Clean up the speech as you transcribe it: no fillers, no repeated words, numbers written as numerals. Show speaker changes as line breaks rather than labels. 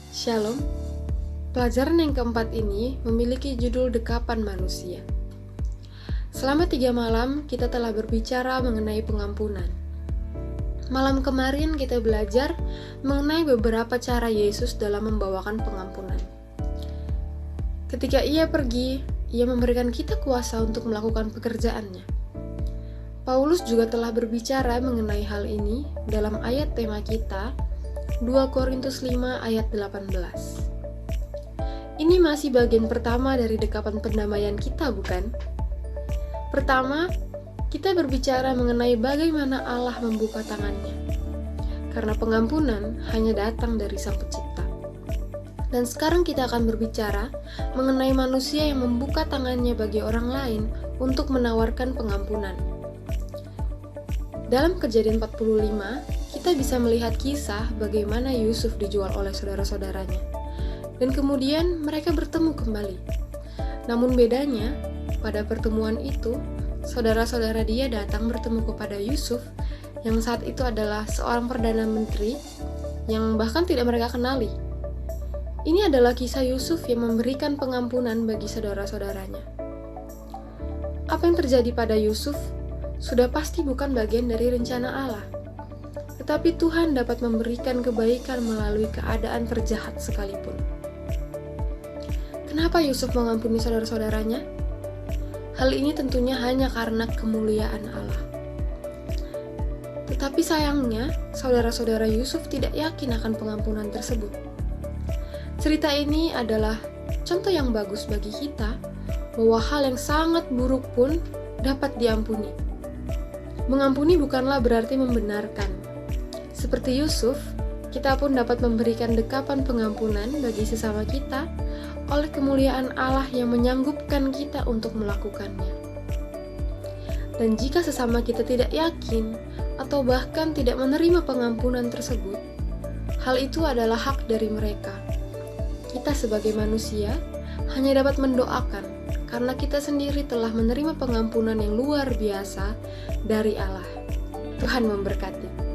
Shalom. Pelajaran yang keempat ini memiliki judul Dekapan Manusia. Selama 3 malam, kita telah berbicara mengenai pengampunan. Malam kemarin kita belajar mengenai beberapa cara Yesus dalam membawakan pengampunan. Ketika Ia pergi, Ia memberikan kita kuasa untuk melakukan pekerjaannya. Paulus juga telah berbicara mengenai hal ini dalam ayat tema kita, 2 Korintus 5 ayat 18. Ini masih bagian pertama dari dekapan pendamaian kita, bukan? Pertama, kita berbicara mengenai bagaimana Allah membuka tangannya. Karena pengampunan hanya datang dari Sang Pencipta. Dan sekarang kita akan berbicara mengenai manusia yang membuka tangannya bagi orang lain untuk menawarkan pengampunan. Dalam Kejadian 45, kita bisa melihat kisah bagaimana Yusuf dijual oleh saudara-saudaranya. Dan kemudian mereka bertemu kembali. Namun bedanya, pada pertemuan itu, saudara-saudara dia datang bertemu kepada Yusuf, yang saat itu adalah seorang perdana menteri, yang bahkan tidak mereka kenali. Ini adalah kisah Yusuf yang memberikan pengampunan bagi saudara-saudaranya. Apa yang terjadi pada Yusuf sudah pasti bukan bagian dari rencana Allah. Tetapi Tuhan dapat memberikan kebaikan melalui keadaan terjahat sekalipun. Kenapa Yusuf mengampuni saudara-saudaranya? Hal ini tentunya hanya karena kemuliaan Allah. Tetapi sayangnya, saudara-saudara Yusuf tidak yakin akan pengampunan tersebut. Cerita ini adalah contoh yang bagus bagi kita bahwa hal yang sangat buruk pun dapat diampuni. Mengampuni bukanlah berarti membenarkan. Seperti Yusuf, kita pun dapat memberikan dekapan pengampunan bagi sesama kita oleh kemuliaan Allah yang menyanggupkan kita untuk melakukannya. Dan jika sesama kita tidak yakin atau bahkan tidak menerima pengampunan tersebut, hal itu adalah hak dari mereka. Kita sebagai manusia hanya dapat mendoakan karena kita sendiri telah menerima pengampunan yang luar biasa dari Allah. Tuhan memberkati.